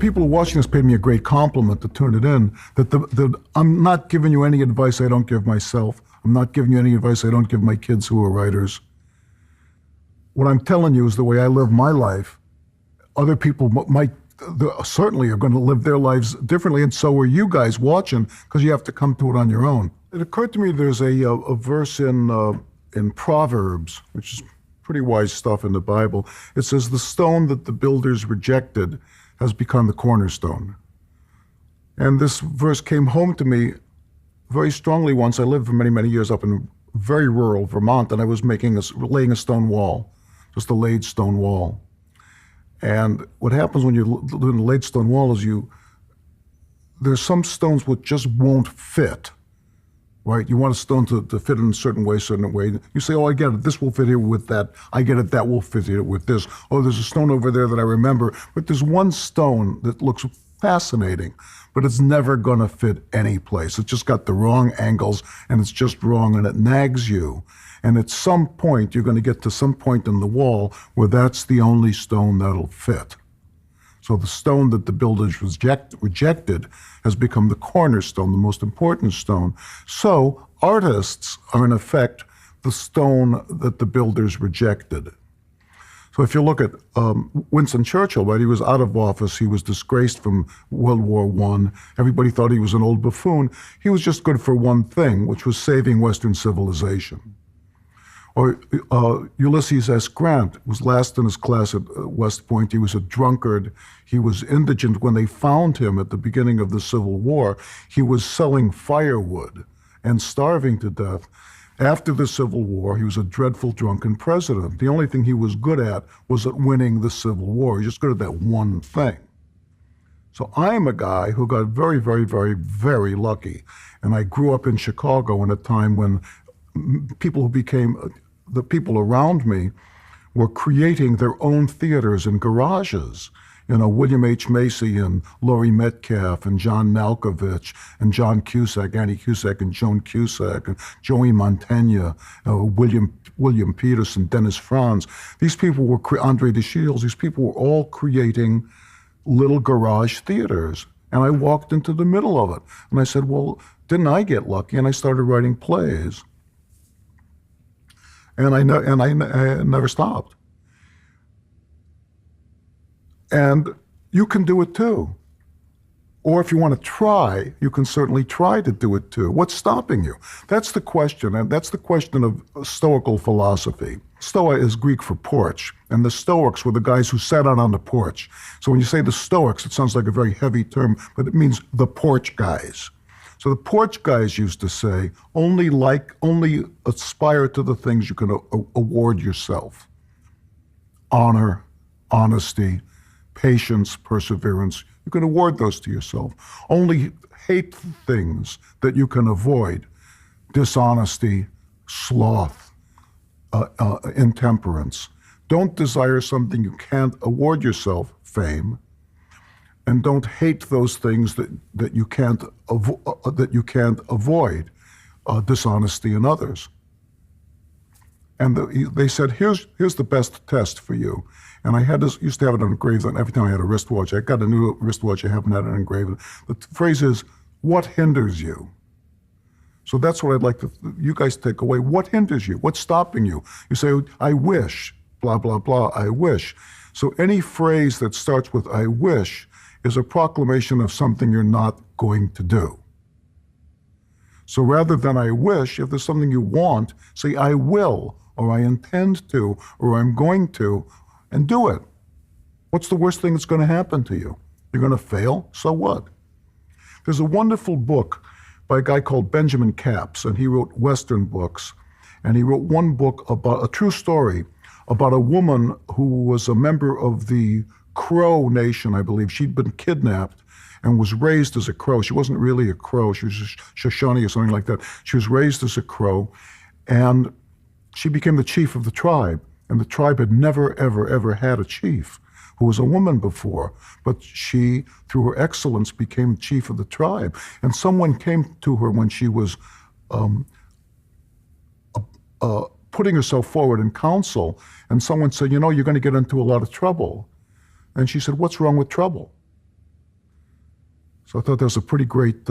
people who are watching this paid me a great compliment to turn it in, that I'm not giving you any advice I don't give myself. I'm not giving you any advice I don't give my kids who are writers. What I'm telling you is the way I live my life. Other people certainly are going to live their lives differently, and so are you guys watching, because you have to come to it on your own. It occurred to me there's a verse in Proverbs, which is pretty wise stuff in the Bible. It says, the stone that the builders rejected has become the cornerstone. And this verse came home to me very strongly once. I lived for many, many years up in very rural Vermont, and I was laying a stone wall, just a laid stone wall. And what happens when you're doing a laid stone wall is there's some stones which just won't fit, right? You want a stone to fit in a certain way. You say, oh, I get it, this will fit here with that. I get it, that will fit here with this. Oh, there's a stone over there that I remember. But there's one stone that looks fascinating, but it's never gonna fit any place. It's just got the wrong angles, and it's just wrong, and it nags you. And at some point, you're gonna get to some point in the wall where that's the only stone that'll fit. So the stone that the builders rejected has become the cornerstone, the most important stone. So artists are in effect the stone that the builders rejected. So if you look at Winston Churchill, right, he was out of office, he was disgraced from World War I, everybody thought he was an old buffoon. He was just good for one thing, which was saving Western civilization. Or Ulysses S. Grant was last in his class at West Point. He was a drunkard. He was indigent. When they found him at the beginning of the Civil War, he was selling firewood and starving to death. After the Civil War, he was a dreadful drunken president. The only thing he was good at was at winning the Civil War. He was just good at that one thing. So I'm a guy who got very, very, very, very lucky. And I grew up in Chicago in a time when people who became the people around me were creating their own theaters in garages. You know, William H. Macy and Laurie Metcalf and John Malkovich and John Cusack, Annie Cusack and Joan Cusack and Joey Mantegna, William Peterson, Dennis Franz. These people were, Andre DeShields, these people were all creating little garage theaters. And I walked into the middle of it. And I said, well, didn't I get lucky? And I started writing plays. And I never stopped. And you can do it too. Or if you want to try, you can certainly try to do it too. What's stopping you? That's the question, and that's the question of Stoical philosophy. Stoa is Greek for porch, and the Stoics were the guys who sat out on the porch. So when you say the Stoics, it sounds like a very heavy term, but it means the porch guys. So the porch guys used to say, only aspire to the things you can award yourself. Honor, honesty, patience, perseverance. You can award those to yourself. Only hate things that you can avoid. Dishonesty, sloth, intemperance. Don't desire something you can't award yourself, fame. And don't hate those things that you can't avoid, dishonesty in others. And they said, here's the best test for you. And I used to have it engraved on every time I had a wristwatch. I got a new wristwatch, I haven't had it engraved. The phrase is, what hinders you? So that's what I'd like you guys take away. What hinders you? What's stopping you? You say, I wish, blah, blah, blah, I wish. So any phrase that starts with I wish is a proclamation of something you're not going to do. So rather than I wish, if there's something you want, say I will, or I intend to, or I'm going to, and do it. What's the worst thing that's going to happen to you? You're going to fail? So what? There's a wonderful book by a guy called Benjamin Capps, and he wrote Western books. And he wrote one book about a true story about a woman who was a member of the Crow Nation, I believe. She'd been kidnapped and was raised as a Crow. She wasn't really a Crow. She was a Shoshone or something like that. She was raised as a Crow, and she became the chief of the tribe. And the tribe had never, ever, ever had a chief who was a woman before. But she, through her excellence, became chief of the tribe. And someone came to her when she was putting herself forward in council, and someone said, you know, you're going to get into a lot of trouble. And she said, what's wrong with trouble? So I thought that was a pretty great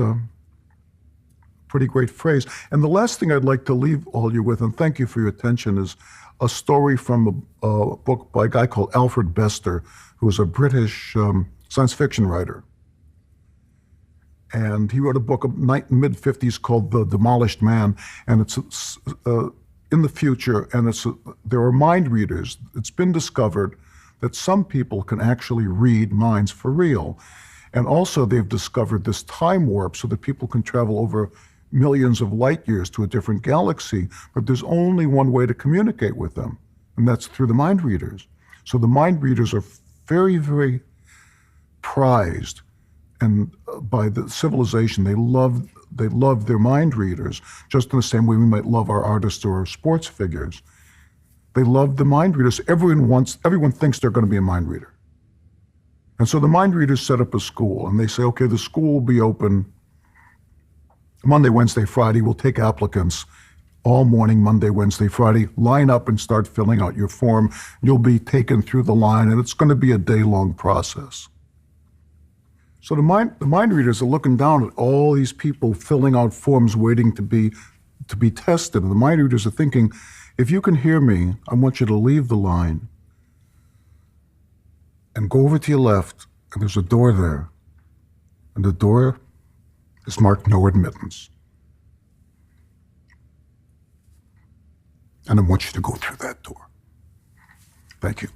phrase. And the last thing I'd like to leave all you with, and thank you for your attention, is a story from a book by a guy called Alfred Bester, who was a British science fiction writer. And he wrote a book of mid-50s called The Demolished Man, and it's in the future, and there are mind readers. It's been discovered that some people can actually read minds for real. And also they've discovered this time warp so that people can travel over millions of light years to a different galaxy, but there's only one way to communicate with them, and that's through the mind readers. So the mind readers are very, very prized, and by the civilization, they love their mind readers, just in the same way we might love our artists or our sports figures. They love the mind readers. Everyone thinks they're going to be a mind reader. And so the mind readers set up a school, and they say, okay, the school will be open Monday, Wednesday, Friday. We'll take applicants all morning, Monday, Wednesday, Friday. Line up and start filling out your form. You'll be taken through the line, and it's going to be a day-long process. So the mind readers are looking down at all these people filling out forms waiting to be tested. And the mind readers are thinking, if you can hear me, I want you to leave the line and go over to your left, and there's a door there. And the door is marked no admittance. And I want you to go through that door. Thank you.